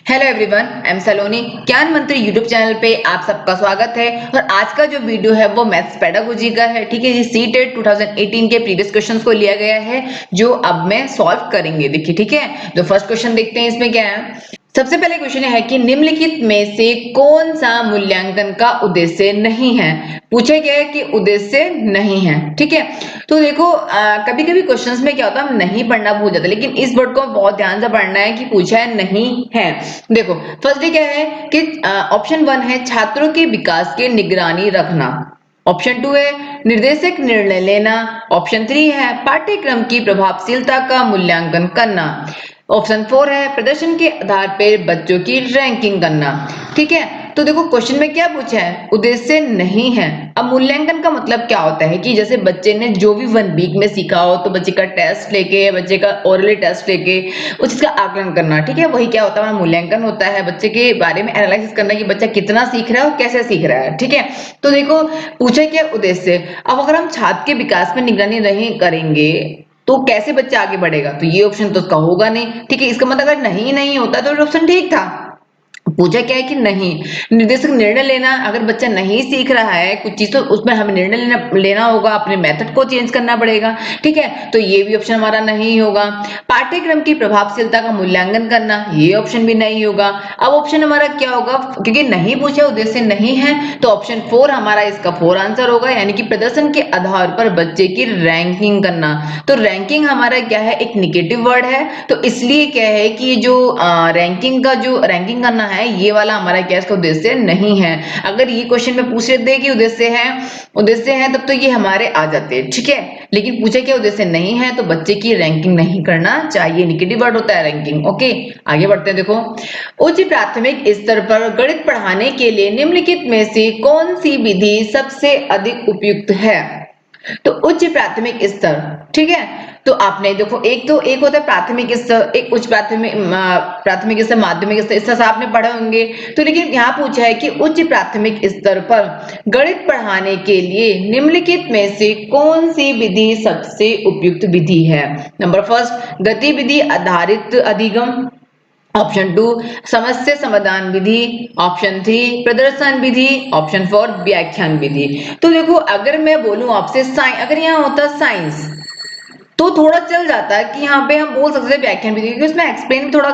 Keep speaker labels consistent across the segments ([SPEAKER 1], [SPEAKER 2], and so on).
[SPEAKER 1] Hello everyone, I am सलोनी। ज्ञान मंत्री YouTube channel पे आप सबका स्वागत है। और आज का जो वीडियो है वो मैथ्स पेडागोजी का है। ठीक है जी, सीटेट 2018 के प्रीवियस क्वेश्चंस को लिया गया है जो अब मैं सॉल्व करेंगे। देखिए, ठीक है, तो फर्स्ट क्वेश्चन देखते हैं इसमें क्या है। सबसे पहले क्वेश्चन है कि निम्नलिखित में से कौन सा मूल्यांकन का उद्देश्य नहीं है। पूछा गया है कि उद्देश्य नहीं है। ठीक है, तो देखो कभी कभी क्वेश्चंस में क्या होता है, हम नहीं पढ़ना भूल जाते, लेकिन इस वर्ड को बहुत ध्यान से पढ़ना है कि पूछा है नहीं है। देखो, फर्स्ट डे क्या है कि ऑप्शन 1 है छात्रों के विकास की निगरानी रखना। ऑप्शन 2 है निर्देशक निर्णय लेना। ऑप्शन 3 है पाठ्यक्रम की प्रभावशीलता का मूल्यांकन करना। ऑप्शन 4 है प्रदर्शन के आधार पर बच्चों की रैंकिंग करना। ठीक है, तो देखो क्वेश्चन में क्या पूछा है, उद्देश्य नहीं है। अब मूल्यांकन का मतलब क्या होता है कि जैसे बच्चे ने जो भी 1 वीक में सीखा हो, तो बच्चे का टेस्ट लेके, बच्चे का ओरली टेस्ट लेके उस चीज का आकलन करना। ठीक है, वही क्या होता है, मूल्यांकन होता है। बच्चे के बारे में एनालिसिस करना कि बच्चा कितना सीख रहा है और कैसे सीख रहा है। ठीक है, तो देखो पूछे क्या उद्देश्य। अब अगर हम छात्र के विकास में निगरानी नहीं करेंगे तो कैसे बच्चा आगे बढ़ेगा, तो ये ऑप्शन तो उसका होगा नहीं। ठीक है, इसका मतलब अगर नहीं होता तो ऑप्शन ठीक था। पूछा क्या है कि नहीं, निर्देशक निर्णय लेना। अगर बच्चा नहीं सीख रहा है कुछ चीज तो उसमें हमें निर्णय लेना होगा, अपने मेथड को चेंज करना पड़ेगा। ठीक है, तो ये भी ऑप्शन हमारा नहीं होगा। पाठ्यक्रम की प्रभावशीलता का मूल्यांकन करना, ये ऑप्शन भी नहीं होगा। अब ऑप्शन हमारा क्या होगा, क्योंकि नहीं पूछा उद्देश्य नहीं है, तो ऑप्शन 4 हमारा इसका 4 आंसर होगा, यानी कि प्रदर्शन के आधार पर बच्चे की रैंकिंग करना। तो रैंकिंग हमारा क्या है, एक निगेटिव वर्ड है, तो इसलिए क्या है कि जो रैंकिंग का जो रैंकिंग करना है ये वाला हमारा क्या इसका उद्देश्य नहीं है। अगर ये क्वेश्चन में पूछ लेते कि उद्देश्य है तब तो ये हमारे आ जाते। ठीक है, लेकिन पूछे क्या उद्देश्य नहीं है, तो बच्चे की रैंकिंग नहीं करना चाहिए, निगेटिव वर्ड होता है रैंकिंग। ओके, आगे बढ़ते हैं। देखो, उच्च प्राथमिक स्तर पर गणित पढ़ाने के लिए निम्नलिखित में से कौन सी विधि सबसे अधिक उपयुक्त है। तो उच्च प्राथमिक स्तर, ठीक है, तो आपने देखो एक होता है प्राथमिक स्तर, एक उच्च प्राथमिक स्तर, माध्यमिक स्तर, इस तरह से आपने पढ़े होंगे। तो लेकिन यहाँ पूछा है कि उच्च प्राथमिक स्तर पर गणित पढ़ाने के लिए निम्नलिखित में से कौन सी विधि सबसे उपयुक्त विधि है। नंबर फर्स्ट, गतिविधि आधारित अधिगम। ऑप्शन 2 समस्या समाधान विधि। ऑप्शन 3 प्रदर्शन विधि। ऑप्शन 4 व्याख्यान विधि। तो देखो अगर मैं बोलूं आपसे साइंस, अगर यहाँ होता साइंस तो थोड़ा चल जाता है कि यहाँ पे हम बोल सकते हैं व्याख्यान विधि, क्योंकि उसमें एक्सप्लेन भी थोड़ा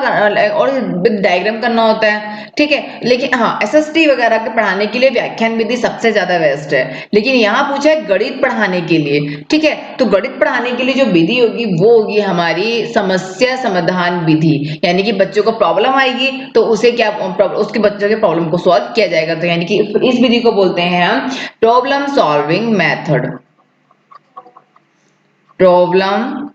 [SPEAKER 1] और डायग्राम करना होता है। ठीक है, लेकिन हाँ एसएसटी वगैरह के पढ़ाने के लिए व्याख्यान विधि सबसे ज्यादा बेस्ट है। लेकिन यहाँ पूछा है गणित पढ़ाने के लिए। ठीक है, तो गणित पढ़ाने के लिए जो विधि होगी वो होगी हमारी समस्या समाधान विधि, यानी कि बच्चों को प्रॉब्लम आएगी तो उसे क्या उसके बच्चों के प्रॉब्लम को सॉल्व किया जाएगा। तो यानी कि इस विधि को बोलते हैं हम problem solving method. Problem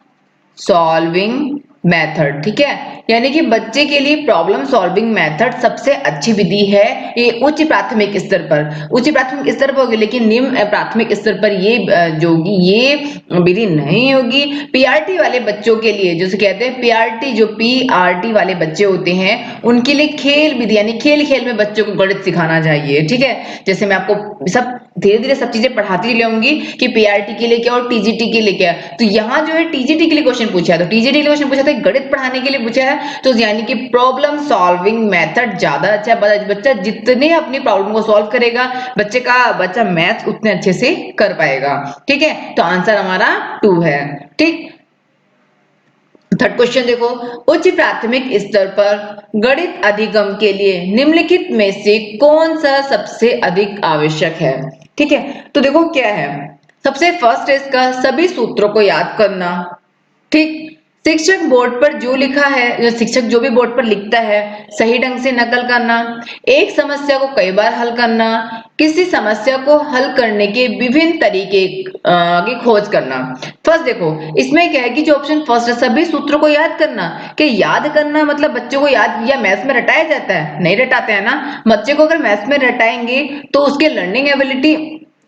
[SPEAKER 1] solving method, ठीक है, यानी कि बच्चे के लिए प्रॉब्लम सॉल्विंग मेथड सबसे अच्छी विधि है। ये उच्च प्राथमिक स्तर पर, उच्च प्राथमिक स्तर पर होगी, लेकिन निम्न प्राथमिक स्तर पर ये जो होगी ये विधि नहीं होगी। पीआरटी वाले बच्चों के लिए, जैसे कहते हैं पीआरटी, जो पीआरटी वाले बच्चे होते हैं उनके लिए खेल विधि, यानी खेल खेल में बच्चों को गणित सिखाना चाहिए। ठीक है, जैसे मैं आपको सब धीरे धीरे सब चीजें पढ़ाती जाऊंगी कि पीआरटी के लिए क्या और टीजीटी के लिए क्या। तो यहाँ जो है टीजीटी के लिए क्वेश्चन पूछा है, तो टीजीटी के लिए क्वेश्चन पूछा था गणित पढ़ाने के लिए पूछा है, तो यानी कि प्रॉब्लम सॉल्विंग मेथड ज्यादा अच्छा है। बच्चा जितने अपनी प्रॉब्लम को सॉल्व करेगा बच्चा मैथ उतने अच्छे से कर पाएगा। ठीक है, तो आंसर हमारा 2 है। ठीक, थर्ड क्वेश्चन देखो, उच्च प्राथमिक स्तर पर गणित अधिगम के लिए निम्नलिखित में से कौन सा सबसे अधिक आवश्यक है। ठीक है, तो देखो क्या है, सबसे फर्स्ट है इसका सभी सूत्रों को याद करना। ठीक, शिक्षक बोर्ड पर जो लिखा है, शिक्षक जो भी बोर्ड पर लिखता है सही ढंग से नकल करना। एक समस्या को कई बार हल करना। किसी समस्या को हल करने के विभिन्न तरीके की खोज करना। फर्स्ट देखो इसमें क्या है कि जो ऑप्शन फर्स्ट है सभी सूत्रों को याद करना, कि याद करना मतलब बच्चों को याद या मैथ्स में रटाया जाता है, नहीं रटाते हैं ना। बच्चे को अगर मैथ्स में रटाएंगे तो उसके लर्निंग एबिलिटी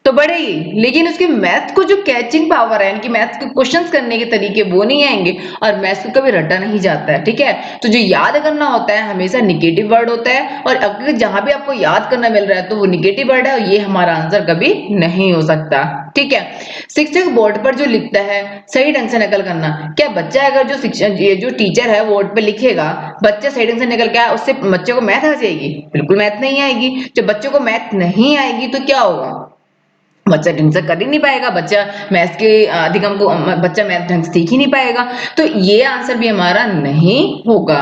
[SPEAKER 1] तो बढ़ेगी, लेकिन उसके मैथ को जो कैचिंग पावर है, इनकी मैथ्स के क्वेश्चंस करने के तरीके वो नहीं आएंगे, और मैथ्स को कभी रटा नहीं जाता है, ठीक है। तो जो याद करना होता है हमेशा निगेटिव वर्ड होता है, और अगर जहां भी आपको याद करना मिल रहा है तो वो निगेटिव वर्ड है, और ये हमारा आंसर कभी नहीं हो सकता, ठीक है। शिक्षक बोर्ड पर जो लिखता है सही ढंग से नकल करना। क्या बच्चा अगर जो शिक्षक ये जो टीचर है बोर्ड पे लिखेगा, बच्चा सही ढंग से निकल के आया, उससे बच्चे को मैथ आ जाएगी? बिल्कुल मैथ नहीं आएगी। जब बच्चों को मैथ नहीं आएगी तो क्या होगा? बच्चा ढंग से कर ही नहीं पाएगा, बच्चा मैथ्स के अधिगम को बच्चा मैथ ढंग से सीख ही नहीं पाएगा। तो ये आंसर भी हमारा नहीं होगा।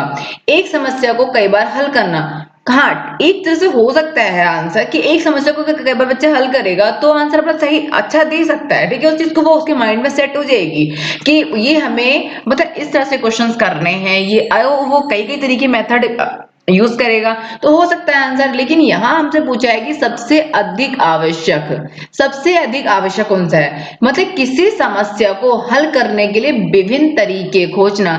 [SPEAKER 1] एक समस्या को कई बार हल करना, हाँ एक तरह से हो सकता है आंसर कि एक समस्या को कई बार बच्चा हल करेगा तो आंसर अपना सही अच्छा दे सकता है, ठीक है। उस चीज को वो उसके माइंड में सेट हो जाएगी कि ये हमें मतलब इस तरह से क्वेश्चंस करने हैं, ये वो कई कई तरीके मेथड यूज करेगा तो हो सकता है आंसर। लेकिन यहां हमसे पूछा है कि सबसे अधिक आवश्यक कौन सा है, मतलब किसी समस्या को हल करने के लिए विभिन्न तरीके खोजना।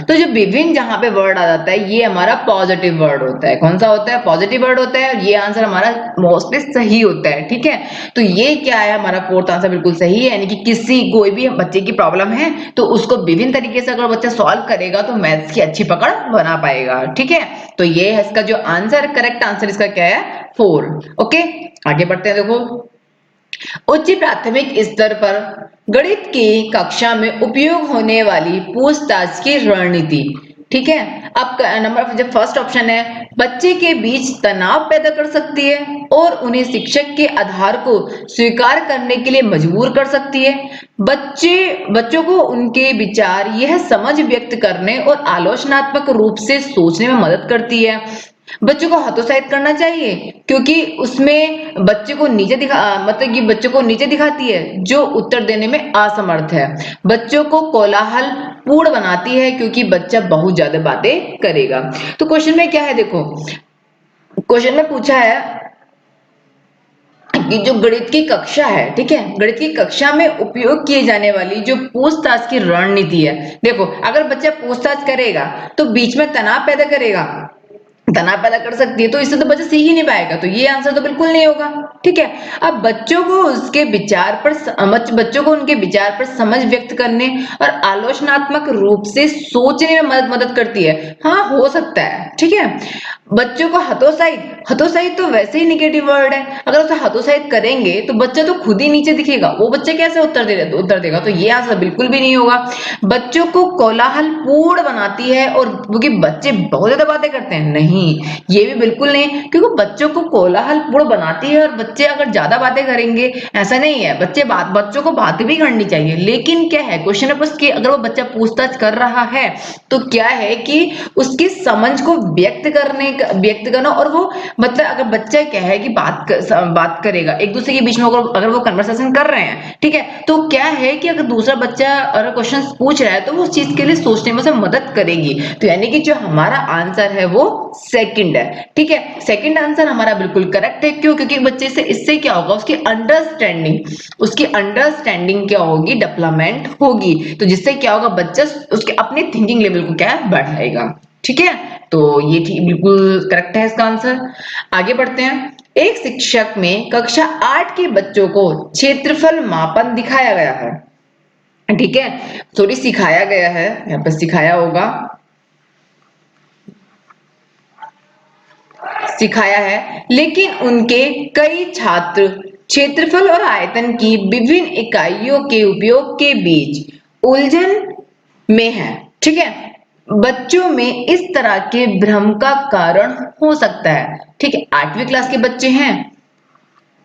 [SPEAKER 1] तो जो विभिन्न जहां पे वर्ड आ जाता है ये हमारा पॉजिटिव वर्ड होता है। कौन सा होता है? पॉजिटिव वर्ड होता है, और ये आंसर हमारा मोस्टली सही होता है, ठीक है। तो ये क्या है, हमारा फोर्थ आंसर बिल्कुल सही है, यानी कि किसी कोई भी बच्चे की प्रॉब्लम है तो उसको विभिन्न तरीके से अगर बच्चा सॉल्व करेगा तो मैथ्स की अच्छी पकड़ बना पाएगा, ठीक है। तो ये है इसका जो आंसर, करेक्ट आंसर इसका क्या है? 4। ओके, आगे बढ़ते हैं। देखो, उच्च प्राथमिक स्तर पर गणित की कक्षा में उपयोग होने वाली पूछताछ की रणनीति, ठीक है। अब नंबर जो फर्स्ट ऑप्शन है, बच्चे के बीच तनाव पैदा कर सकती है और उन्हें शिक्षक के आधार को स्वीकार करने के लिए मजबूर कर सकती है। बच्चों को उनके विचार यह समझ व्यक्त करने और आलोचनात्मक रूप से सोचने में मदद करती है। बच्चों को हतोत्साहित करना चाहिए क्योंकि उसमें बच्चे को नीचे मतलब कि बच्चों को नीचे दिखाती है जो उत्तर देने में असमर्थ है। बच्चों को कोलाहल पूर्ण बनाती है क्योंकि बच्चा बहुत ज्यादा बातें करेगा। तो क्वेश्चन में क्या है, देखो क्वेश्चन में पूछा है कि जो गणित की कक्षा है, ठीक है, गणित की कक्षा में उपयोग किए जाने वाली जो पूछताछ की रणनीति है। देखो, अगर बच्चा पूछताछ करेगा तो बीच में तनाव पैदा करेगा, तनाव पैदा कर सकती है, तो इससे तो बच्चा सीख ही नहीं पाएगा, तो ये आंसर तो बिल्कुल नहीं होगा, ठीक है। अब बच्चों को उनके विचार पर समझ व्यक्त करने और आलोचनात्मक रूप से सोचने में मदद करती है, हाँ हो सकता है, ठीक है। बच्चों को हतोत्साहित तो वैसे ही निगेटिव वर्ड है, अगर उसे हतोत्साहित करेंगे तो बच्चा तो खुद ही नीचे दिखेगा, वो बच्चा कैसे उत्तर देगा, तो ये आंसर बिल्कुल भी नहीं होगा। बच्चों को कोलाहल पूर्ण बनाती है, और क्योंकि बच्चे बहुत ज्यादा बातें करते हैं, नहीं ये भी बिल्कुल नहीं, क्योंकि बच्चों को कोलाहल पूर्ण बनाती है, और बच्चे अगर ज्यादा बातें करेंगे ऐसा नहीं है, बच्चों को बातें भी करनी चाहिए। लेकिन क्या है, क्वेश्चन है बस कि अगर वो बच्चा पूछताछ कर रहा है तो क्या है कि उसकी समझ को व्यक्त करना, और वो मतलब अगर बच्चा क्या है कि बात करेगा एक दूसरे के बीच में, अगर वो कन्वर्सेशन कर रहे हैं, ठीक है, तो क्या है कि अगर दूसरा बच्चा अगर क्वेश्चन पूछ रहा है तो वो उस चीज के लिए सोचने में उसे मदद करेगी। तो यानी कि जो हमारा आंसर है वो सेकंड है, ठीक है। सेकंड आंसर हमारा बिल्कुल करेक्ट है। क्यों? क्योंकि बच्चे से इससे क्या होगा, उसकी अंडरस्टैंडिंग क्या होगी, डेवलपमेंट होगी, तो जिससे क्या होगा, बच्चा उसके अपने थिंकिंग लेवल को क्या है, बढ़ाएगा, ठीक है। तो ये ठीक बिल्कुल करेक्ट है इसका आंसर। आगे बढ़ते हैं। एक शिक्षक में कक्षा 8 के बच्चों को क्षेत्रफल मापन दिखाया गया है, ठीक है, सॉरी सिखाया गया है, यहाँ पे सिखाया होगा, सिखाया है, लेकिन उनके कई छात्र क्षेत्रफल और आयतन की विभिन्न इकाइयों के उपयोग के बीच उलझन में है, ठीक है। बच्चों में इस तरह के भ्रम का कारण हो सकता है, ठीक है। 8वीं क्लास के बच्चे हैं,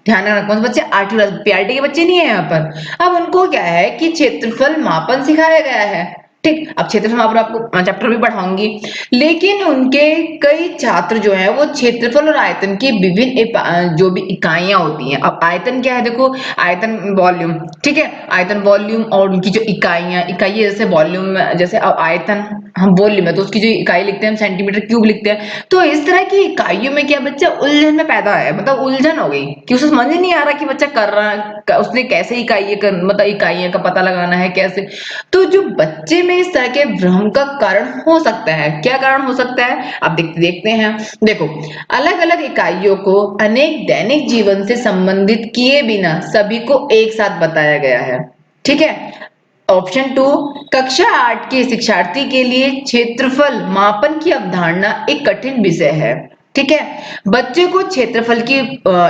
[SPEAKER 1] ध्यान रखना, कौन से बच्चे? 8वीं क्लास, पीआरटी के बच्चे नहीं है यहाँ पर। अब उनको क्या है कि क्षेत्रफल मापन सिखाया गया है, ठीक। अब क्षेत्रफल मापन आपको चैप्टर भी पढ़ाऊंगी, लेकिन उनके कई छात्र जो है वो क्षेत्रफल और आयतन की विभिन्न जो भी इकाइयां होती हैं। अब आयतन क्या है, देखो आयतन वॉल्यूम, ठीक है, आयतन वॉल्यूम, और उनकी जो इकाइयां जैसे वॉल्यूम, जैसे अब आयतन हम वॉल्यूम है तो उसकी जो इकाई लिखते हैं हम सेंटीमीटर क्यूब लिखते हैं। तो इस तरह की इकाइयों में क्या बच्चा उलझन में पैदा है, मतलब उलझन हो गई कि उसे समझ ही नहीं आ रहा कि बच्चा कर रहा है, उसने कैसे मतलब इकाइयों का पता लगाना है कैसे। तो जो बच्चे में इस तरह के भ्रम का कारण हो सकता है, क्या कारण हो सकता है आप देखते हैं। देखो, अलग अलग इकाइयों को अनेक दैनिक जीवन से संबंधित किए बिना सभी को एक साथ बताया गया है। ठीक है। ऑप्शन 2, कक्षा 8 के शिक्षार्थी के लिए क्षेत्रफल मापन की अवधारणा एक कठिन विषय है। ठीक है। बच्चे को क्षेत्रफल की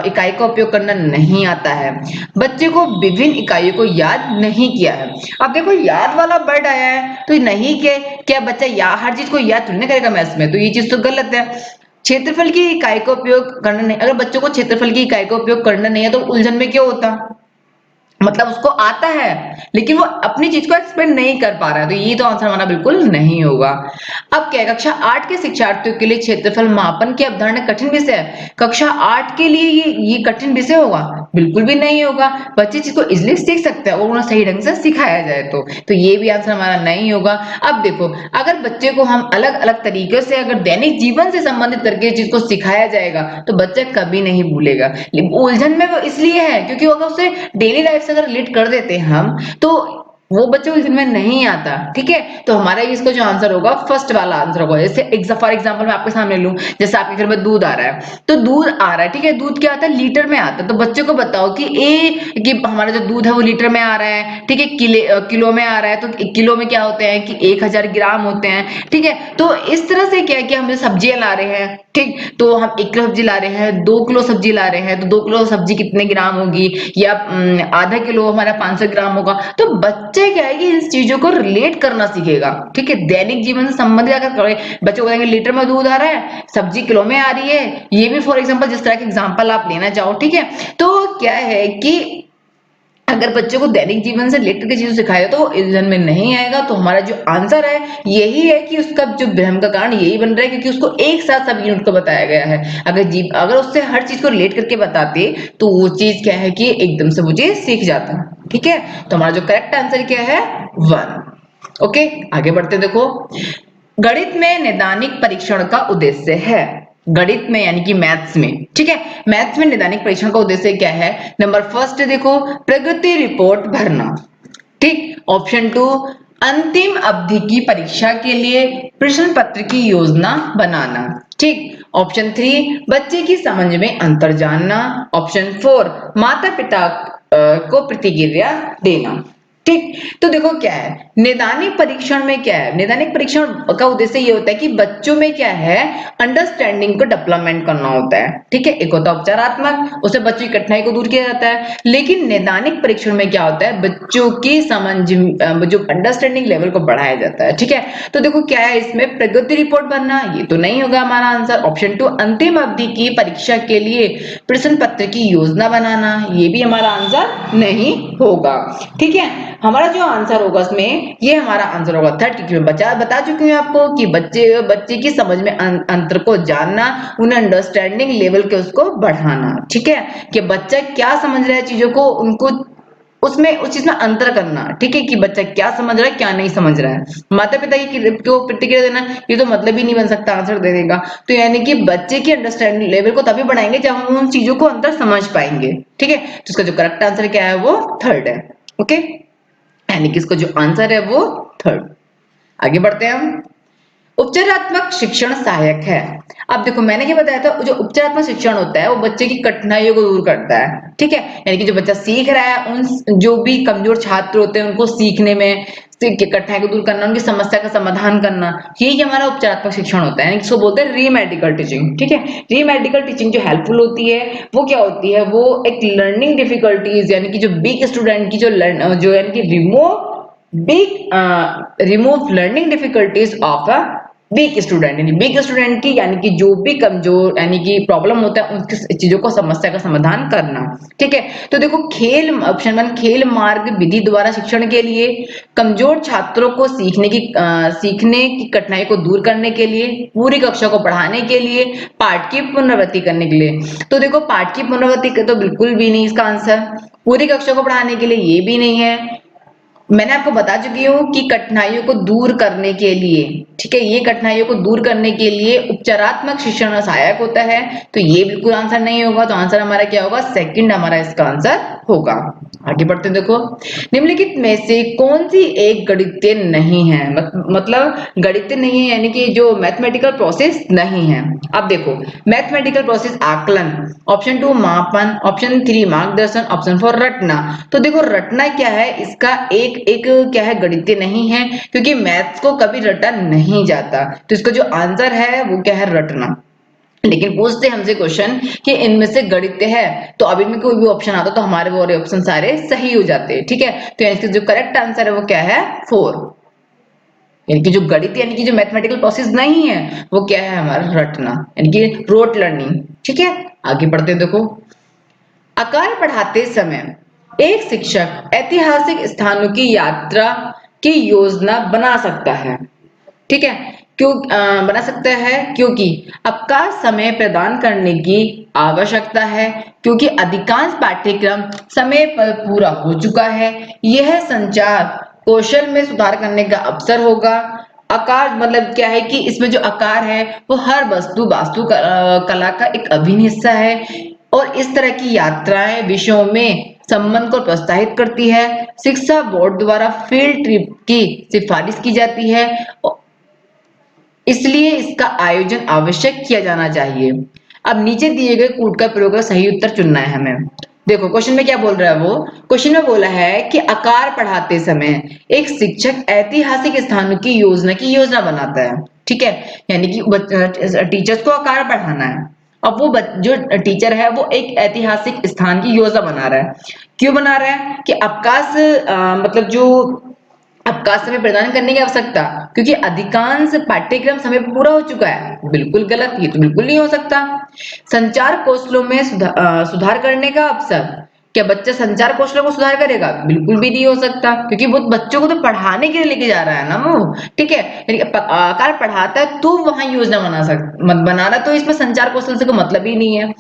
[SPEAKER 1] इकाई का उपयोग करना नहीं आता है। बच्चे को विभिन्न इकाइयों को याद नहीं किया है। अब देखो, याद वाला वर्ड आया है तो नहीं के क्या बच्चा हर चीज को याद थोड़ी ना करेगा मैथ्स में, तो ये चीज तो गलत है। क्षेत्रफल की इकाई का उपयोग करना नहीं, अगर बच्चों को क्षेत्रफल की इकाई का उपयोग करना नहीं है तो उलझन में क्यों होता, मतलब उसको आता है लेकिन वो अपनी चीज को एक्सप्लेन नहीं कर पा रहा है, तो ये तो आंसर हमारा बिल्कुल नहीं होगा। अब क्या, कक्षा 8 के शिक्षार्थियों के लिए क्षेत्रफल मापन की अवधारणा कठिन विषय है। कक्षा 8 के लिए ये कठिन विषय होगा, बिल्कुल भी नहीं होगा। बच्चे चीज को इजिली सीख सकते हैं और उन्हें सही ढंग से सिखाया जाए तो ये भी आंसर हमारा नहीं होगा। अब देखो, अगर बच्चे को हम अलग अलग तरीके से अगर दैनिक जीवन से संबंधित करके चीज को सिखाया जाएगा तो बच्चा कभी नहीं भूलेगा। उलझन में वो इसलिए है क्योंकि अगर उसे डेली लाइफ से अगर रिलेट कर देते हैं हम तो वो बच्चे उलझन में नहीं आता। ठीक है। तो हमारा इसका जो आंसर होगा फर्स्ट वाला आंसर होगा। जैसे फॉर एग्जांपल मैं आपके सामने लूं, जैसे आपके घर में दूध आ रहा है, तो दूध आ रहा है, ठीक है, दूध क्या आता है, लीटर में आता है। तो बच्चे को बताओ कि हमारा जो दूध है वो लीटर में आ रहा है, ठीक है, किलो में आ रहा है, तो किलो में क्या होते हैं कि 1000 ग्राम होते हैं। ठीक है। तो इस तरह से क्या है कि हम जो सब्जियां ला रहे हैं, ठीक, तो हम 1 किलो सब्जी ला रहे हैं, 2 किलो सब्जी ला रहे हैं, तो 2 किलो सब्जी कितने ग्राम होगी, या आधा किलो हमारा 500 ग्राम होगा। तो बच्चे क्या है कि इन चीजों को रिलेट करना सीखेगा। ठीक है। दैनिक जीवन से संबंधित अगर बच्चे को कहेंगे लीटर में दूध आ रहा है, सब्जी किलो में आ रही है, ये भी फॉर एग्जाम्पल जिस तरह के एग्जाम्पल आप लेना चाहो। ठीक है। तो क्या है कि अगर बच्चों को दैनिक जीवन से रिलेटेड की चीजें सिखाया तो वो इल्जन में नहीं आएगा। तो हमारा जो आंसर है यही है कि उसका जो भ्रम का कारण यही बन रहा है क्योंकि उसको एक साथ सब यूनिट को बताया गया है। अगर उससे हर चीज को रिलेट करके बताते तो वो चीज क्या है कि एकदम से वो चीज सीख जाता। ठीक है। तो हमारा जो करेक्ट आंसर क्या है 1। ओके, आगे बढ़ते देखो, गणित में नैदानिक परीक्षण का उद्देश्य है। गणित में यानी कि मैथ्स में, ठीक है, मैथ्स में नैदानिक परीक्षण का उद्देश्य क्या है। नंबर फर्स्ट देखो, प्रगति रिपोर्ट भरना। ठीक। ऑप्शन 2, अंतिम अवधि की परीक्षा के लिए प्रश्न पत्र की योजना बनाना। ठीक। ऑप्शन 3, बच्चे की समझ में अंतर जानना। ऑप्शन 4, माता पिता को प्रतिक्रिया देना। ठीक। तो देखो क्या है, नैदानिक परीक्षण में क्या है, नैदानिक परीक्षण का उद्देश्य ये होता है कि बच्चों में क्या है, अंडरस्टैंडिंग को डेवलपमेंट करना होता है। ठीक है। एक होता है उपचारात्मक, उससे बच्चों की कठिनाई को दूर किया जाता है। लेकिन नैदानिक परीक्षण में क्या होता है, बच्चों की समझ जो अंडरस्टैंडिंग लेवल को बढ़ाया जाता है। ठीक है। तो देखो क्या है, इसमें प्रगति रिपोर्ट बनना ये तो नहीं होगा हमारा आंसर। ऑप्शन 2, अंतिम अवधि की परीक्षा के लिए प्रश्न पत्र की योजना बनाना, ये भी हमारा आंसर नहीं होगा। ठीक है। हमारा जो आंसर होगा इसमें, ये हमारा आंसर होगा 3rd, क्योंकि मैं बता चुकी हूँ आपको कि बच्चे की समझ में अंतर को जानना, उन्हें अंडरस्टैंडिंग लेवल के उसको बढ़ाना। ठीक है। कि बच्चा क्या समझ रहा है चीजों को, उनको उसमें उस चीज में अंतर करना। ठीक है। कि बच्चा क्या समझ रहा है क्या नहीं समझ रहा है। माता पिता को प्रतिक्रिया देना ये तो मतलब ही नहीं बन सकता आंसर देने का। तो यानी कि बच्चे की अंडरस्टैंडिंग लेवल को तभी बढ़ाएंगे जब हम उन चीजों को अंतर समझ पाएंगे। ठीक है। तो इसका जो करेक्ट आंसर क्या है वो 3rd है। ओके, यानी कि इसका जो आंसर है वो 3rd। आगे बढ़ते हैं हम, उपचारात्मक शिक्षण सहायक है। अब देखो मैंने क्या बताया था, जो उपचारात्मक शिक्षण होता है वो बच्चे की कठिनाइयों को दूर करता है। ठीक है। यानी कि जो बच्चा सीख रहा है, उन जो भी कमजोर छात्र होते हैं उनको सीखने में कठिनाई को दूर करना, उनकी समस्या का समाधान करना, यही हमारा उपचारात्मक शिक्षण होता है। इसको बोलते हैं रीमेडिकल टीचिंग। ठीक है। रीमेडिकल टीचिंग जो हेल्पफुल होती है वो क्या होती है, वो एक लर्निंग डिफिकल्टीज यानी कि जो वीक स्टूडेंट की जो यानी कि remove learning difficulties of a weak student, यानी वीक स्टूडेंट की यानी कि जो भी कमजोर यानी कि प्रॉब्लम होता है उनकी चीजों को समस्या का समाधान करना। ठीक है। तो देखो खेल, ऑप्शन 1, खेल मार्ग विधि द्वारा शिक्षण के लिए, कमजोर छात्रों को सीखने की कठिनाई को दूर करने के लिए, पूरी कक्षा को पढ़ाने के लिए, पाठ की पुनरावृत्ति करने के लिए। तो देखो पाठ की पुनरावृत्ति तो बिल्कुल भी नहीं इसका आंसर, पूरी कक्षा को पढ़ाने के लिए ये भी नहीं है, मैंने आपको बता चुकी हूँ कि कठिनाइयों को दूर करने के लिए, ठीक है, ये कठिनाइयों को दूर करने के लिए उपचारात्मक शिक्षण सहायक होता है। तो ये बिल्कुल आंसर नहीं होगा, तो आंसर हमारा क्या होगा, सेकंड हमारा इसका आंसर होगा। आगे बढ़ते हैं, देखो निम्नलिखित में से कौन सी एक गणितीय नहीं है, मतलब गणितीय नहीं है यानी कि जो मैथमेटिकल प्रोसेस नहीं है। अब देखो मैथमेटिकल प्रोसेस आकलन, ऑप्शन 2 मापन, ऑप्शन 3 मार्गदर्शन, ऑप्शन 4 रटना। तो देखो रटना क्या है, इसका एक एक क्या है, गणितीय नहीं है, क्योंकि मैथ्स को कभी रटा नहीं जाता। तो इसका जो आंसर है वो क्या है, रटना। लेकिन पूछते हमसे क्वेश्चन कि इनमें से गणितीय है, तो अभी में कोई भी ऑप्शन आता तो हमारे वो ऑप्शन सारे सही हो जाते हैं, ठीक है। तो इसका जो करेक्ट आंसर है वो क्या है, 4, यानी कि जो गणित यानी कि जो मैथमेटिकल प्रोसेस नहीं है वो क्या है, हमारा रटना, यानी कि रोट लर्निंग, ठीक है। आगे बढ़ते हैं, देखो आकार पढ़ाते समय एक शिक्षक ऐतिहासिक स्थानों की यात्रा की योजना बना सकता है, ठीक है। क्यों बना सकता है, क्योंकि अवकाश समय प्रदान करने की आवश्यकता है, क्योंकि अधिकांश पाठ्यक्रम समय पर पूरा हो चुका है, यह संचार कौशल में सुधार करने का अवसर होगा। आकार मतलब क्या है कि इसमें जो आकार है वो हर वास्तु कला का एक अभिन्न हिस्सा है, और इस तरह की यात्राएं विषयों में संबंध को प्रोत्साहित करती है। शिक्षा बोर्ड द्वारा फील्ड ट्रिप की सिफारिश की जाती है, इसलिए इसका आयोजन आवश्यक किया जाना चाहिए। अब नीचे दिए गए कूट का प्रयोग कर सही उत्तर चुनना है हमें। देखो क्वेश्चन में क्या बोल रहा है, वो क्वेश्चन में बोला है कि आकार पढ़ाते समय एक शिक्षक ऐतिहासिक स्थानों की योजना बनाता है, ठीक है। यानी कि टीचर्स को आकार पढ़ाना है। अब वो जो टीचर है वो एक ऐतिहासिक स्थान की योजना बना रहा है। क्यों बना रहा है कि अवकाश मतलब जो अवकाश समय प्रदान करने की आवश्यकता, क्योंकि अधिकांश पाठ्यक्रम समय पर पूरा हो चुका है, बिल्कुल गलत, ये तो बिल्कुल नहीं हो सकता। संचार कौशलों में सुधार करने का अवसर, क्या बच्चा संचार कौशलों को सुधार करेगा, बिल्कुल भी नहीं हो सकता, क्योंकि वो बच्चों को तो पढ़ाने के लिए लेके जा रहा है ना वो, ठीक है। आकार पढ़ाता है तो वहां योजना बना रहा, तो इसमें संचार कौशल से कोई मतलब ही नहीं है।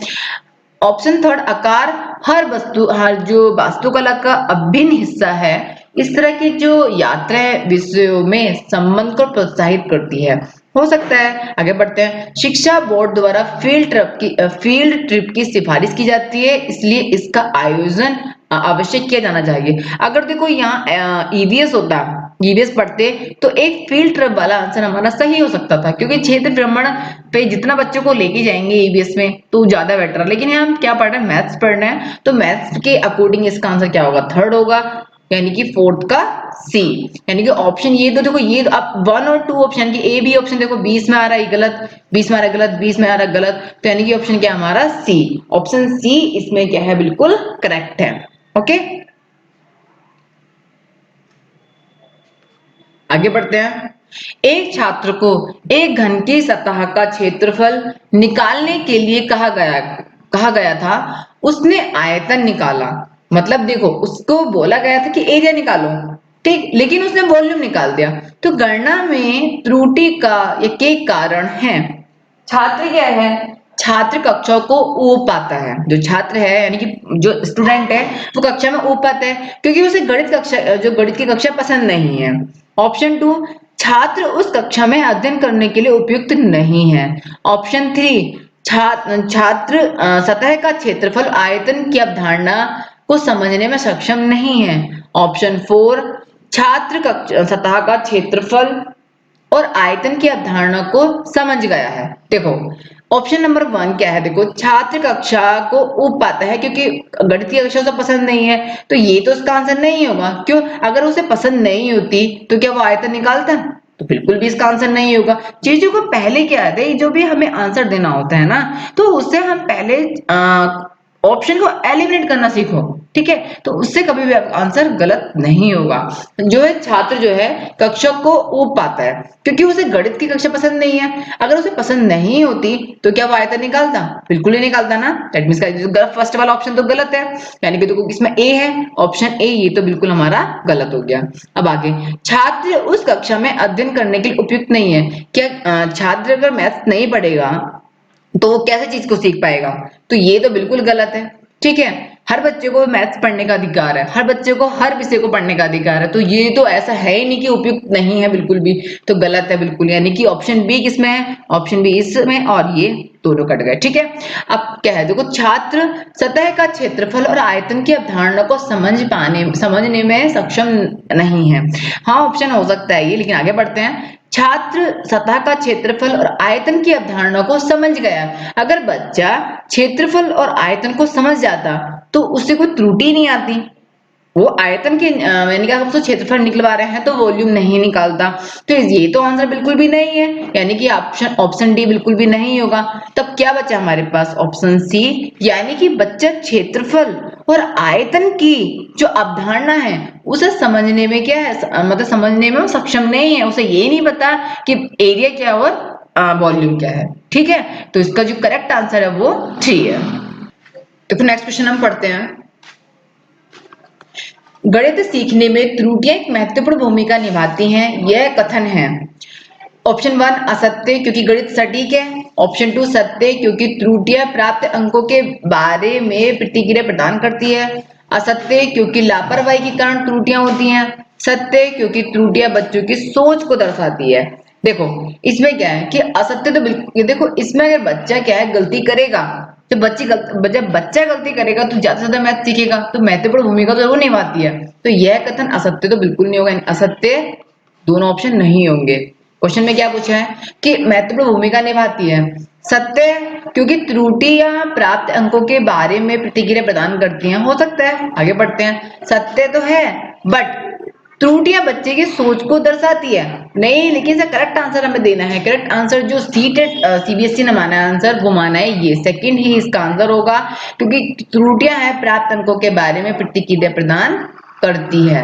[SPEAKER 1] ऑप्शन थर्ड आकार हर जो वास्तुकला का अभिन्न हिस्सा है, इस तरह की जो यात्राएं विषयों में संबंध को प्रोत्साहित करती है, हो सकता है। आगे बढ़ते हैं, शिक्षा बोर्ड द्वारा फील्ड ट्रिप की सिफारिश की जाती है, इसलिए इसका आयोजन आवश्यक किया जाना चाहिए। अगर देखो यहाँ ईवीएस होता, ईवीएस पढ़ते तो एक फील्ड ट्रिप वाला आंसर हमारा सही हो सकता था, क्योंकि क्षेत्र भ्रमण पे जितना बच्चों को लेके जाएंगे ईवीएस में तो ज्यादा बेटर है। लेकिन यहाँ हम क्या पढ़ रहे हैं, मैथ्स पढ़ रहे हैं, तो मैथ्स के अकॉर्डिंग इसका आंसर क्या होगा, थर्ड होगा, यानी कि फोर्थ का सी। यानी कि ऑप्शन ये तो देखो, ये अब 1 और 2 ऑप्शन की ए बी ऑप्शन देखो 20 में आ रहा है गलत, 20 में आ रहा है गलत, 20 में आ रहा है गलत, तो यानी कि ऑप्शन क्या हमारा सी, ऑप्शन सी इसमें क्या है, बिल्कुल करेक्ट है। ओके, आगे बढ़ते हैं। एक छात्र को एक घन की सतह का क्षेत्रफल निकालने के लिए कहा गया था, उसने आयतन निकाला। मतलब देखो उसको बोला गया था कि एरिया निकालो, ठीक, लेकिन उसने वॉल्यूम निकाल दिया। तो गणना में त्रुटि का ये के कारण है। छात्र क्या है, छात्र कक्षा को ऊब पाता है, जो छात्र है यानी कि जो स्टूडेंट है वो कक्षा में ऊब पाता है क्योंकि उसे गणित की कक्षा पसंद नहीं है। ऑप्शन 2, छात्र उस कक्षा में अध्ययन करने के लिए उपयुक्त नहीं है। ऑप्शन 3, छात्र सतह का क्षेत्रफल आयतन की अवधारणा को समझने में सक्षम नहीं है। ऑप्शन 4, छात्र सतह का क्षेत्रफल और आयतन की अवधारणा को समझ गया है। देखो ऑप्शन नंबर 1 क्या है, देखो छात्र कक्षा को ऊब पाता है क्योंकि गणित की कक्षा उसे पसंद नहीं है, तो ये तो इसका आंसर नहीं होगा। क्यों, अगर उसे पसंद नहीं होती तो क्या वो आयतन निकालता, तो बिल्कुल भी इसका आंसर नहीं होगा। चीजों को पहले क्या है, जो भी हमें आंसर देना होता है ना, तो उससे हम पहले ऑप्शन को एलिमिनेट करना सीखो, ठीक है, तो उससे कभी भी आंसर गलत नहीं होगा। जो है छात्र जो है कक्षा को ऊब पाता है क्योंकि उसे गणित की कक्षा पसंद नहीं है। अगर उसे पसंद नहीं होती तो क्या वो आयतन निकालता, बिल्कुल ही निकालता ना। दैट मींस का फर्स्ट वाला ऑप्शन तो गलत है, यानी कि देखो इसमें ए है, ऑप्शन ए ये तो बिल्कुल हमारा गलत हो गया। अब आगे, छात्र उस कक्षा में अध्ययन करने के लिए उपयुक्त नहीं है। क्या छात्र अगर मैथ्स नहीं पढ़ेगा तो वो कैसे चीज को सीख पाएगा, तो ये तो बिल्कुल गलत है, ठीक है। हर बच्चे को मैथ्स पढ़ने का अधिकार है, हर बच्चे को हर विषय को पढ़ने का अधिकार है। तो ये तो ऐसा है ही नहीं कि उपयुक्त नहीं है, बिल्कुल भी तो गलत है बिल्कुल। यानी कि ऑप्शन बी किसमें है, ऑप्शन बी इसमें, और ये दोनों कट गए। ठीक है, अब क्या है देखो, छात्र सतह का क्षेत्रफल और आयतन की अवधारणा को समझने में सक्षम नहीं है। हाँ ऑप्शन हो सकता है ये, लेकिन आगे बढ़ते हैं। छात्र सतह का क्षेत्रफल और आयतन की अवधारणा को समझ गया। अगर बच्चा क्षेत्रफल और आयतन को समझ जाता तो उससे कोई त्रुटि नहीं आती। वो आयतन के मैंने कहा हम तो क्षेत्रफल निकलवा रहे हैं तो वॉल्यूम नहीं निकालता। तो ये तो आंसर बिल्कुल भी नहीं है, यानी कि ऑप्शन डी बिल्कुल भी नहीं होगा। तब क्या बचा हमारे पास, ऑप्शन सी, यानी कि बच्चा क्षेत्रफल और आयतन की जो अवधारणा है उसे समझने में क्या है, मतलब समझने में वो सक्षम नहीं है। उसे ये नहीं पता कि एरिया क्या और वॉल्यूम क्या है। ठीक है, तो इसका जो करेक्ट आंसर है वो 3 है। तो फिर नेक्स्ट क्वेश्चन हम पढ़ते हैं। गणित सीखने में त्रुटियां एक महत्वपूर्ण भूमिका निभाती हैं, यह कथन है। ऑप्शन 1 असत्य क्योंकि गणित सटीक है। ऑप्शन 2 सत्य क्योंकि त्रुटियां प्राप्त अंकों के बारे में प्रतिक्रिया प्रदान करती है। असत्य क्योंकि लापरवाही के कारण त्रुटियां होती हैं। सत्य क्योंकि त्रुटियां बच्चों की सोच को दर्शाती है। देखो इसमें क्या है कि असत्य तो बिल्कुल, देखो इसमें अगर बच्चा क्या है गलती करेगा, जब बच्चा गलती करेगा तो ज्यादा से ज्यादा मैथ सीखेगा, तो महत्वपूर्ण भूमिका तो जरूर निभाती है। तो यह कथन असत्य तो बिल्कुल नहीं होगा, असत्य दोनों ऑप्शन नहीं होंगे। क्वेश्चन में क्या पूछा है कि महत्वपूर्ण भूमिका निभाती है। सत्य क्योंकि त्रुटियां प्राप्त अंकों के बारे में प्रतिक्रिया प्रदान करती हैं, हो सकता है। आगे बढ़ते हैं, सत्य तो है बट त्रुटियां बच्चे की सोच को दर्शाती है नहीं, लेकिन इसका करेक्ट आंसर हमें देना है। करेक्ट आंसर जो सीबीएसई ने माना है आंसर, वो माना है ये सेकंड ही इसका आंसर होगा, क्योंकि त्रुटियां है प्राप्त अंकों के बारे में प्रतिक्रिया प्रदान करती है।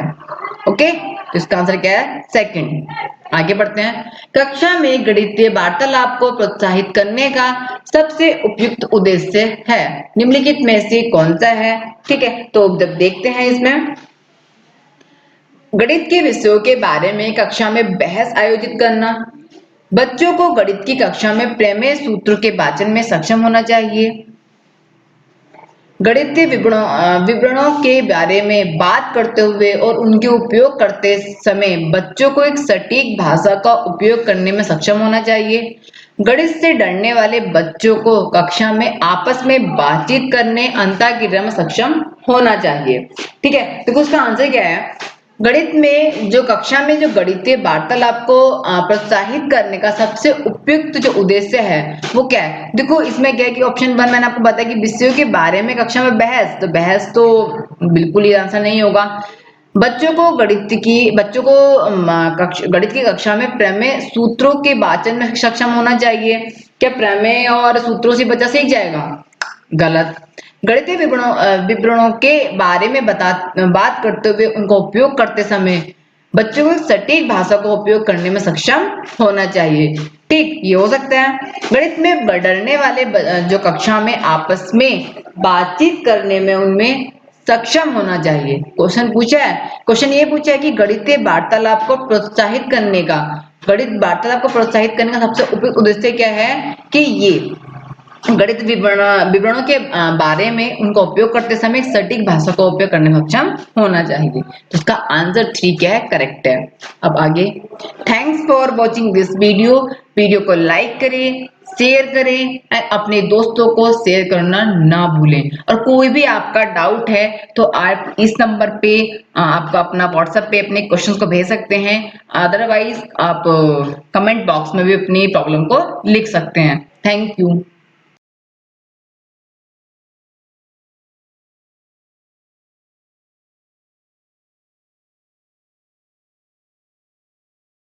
[SPEAKER 1] ओके, तो इसका आंसर क्या है, सेकंड। आगे बढ़ते हैं, कक्षा में गणितीय वार्तालाप को प्रोत्साहित करने का सबसे उपयुक्त उद्देश्य है, निम्नलिखित में से कौन सा है। ठीक है, तो जब देखते हैं इसमें, गणित के विषयों के बारे में कक्षा में बहस आयोजित करना, बच्चों को गणित की कक्षा में प्रमेय सूत्रों के वाचन में सक्षम होना चाहिए, गणितीय विवरणों के बारे में बात करते हुए और उनके उपयोग करते समय बच्चों को एक सटीक भाषा का उपयोग करने में सक्षम होना चाहिए, गणित से डरने वाले बच्चों को कक्षा में आपस में बातचीत करने अंतःक्रिया में सक्षम होना चाहिए। ठीक है, देखो उसका आंसर क्या है, गणित में जो कक्षा में जो गणितीय वार्तालाप को प्रोत्साहित करने का सबसे उपयुक्त जो उद्देश्य है वो क्या है। देखो इसमें क्या है कि ऑप्शन 1 मैंने आपको बताया कि विषयों के बारे में कक्षा में बहस, तो बहस तो बिल्कुल ही आंसर नहीं होगा। बच्चों को गणित की कक्षा में प्रमेय सूत्रों के वाचन में सक्षम होना चाहिए। क्या प्रमेय और सूत्रों से बच्चा सीख जाएगा, गलत। गणितीय विवरणों के बारे में बात करते हुए उनका उपयोग करते समय बच्चों को सटीक भाषा का उपयोग करने में सक्षम होना चाहिए। ठीक, ये हो सकता है। गणित में डरने वाले जो कक्षा में आपस में बातचीत करने में उनमें सक्षम होना चाहिए। क्वेश्चन ये पूछा है कि गणितीय वार्तालाप को प्रोत्साहित करने का सबसे उपयुक्त उद्देश्य क्या है, कि ये गणित विवरणों के बारे में उनका उपयोग करते समय सटीक भाषा का उपयोग करने में सक्षम होना चाहिए। तो इसका आंसर 3 क्या है, करेक्ट है। अब आगे, thanks for watching this video को लाइक करें, शेयर करें और अपने दोस्तों को शेयर करना ना भूलें। और कोई भी आपका डाउट है तो आप इस नंबर पे आपका अपना व्हाट्सएप पे अपने क्वेश्चंस को भेज सकते हैं, अदरवाइज आप कमेंट बॉक्स में भी अपनी प्रॉब्लम को लिख सकते हैं। Thank you.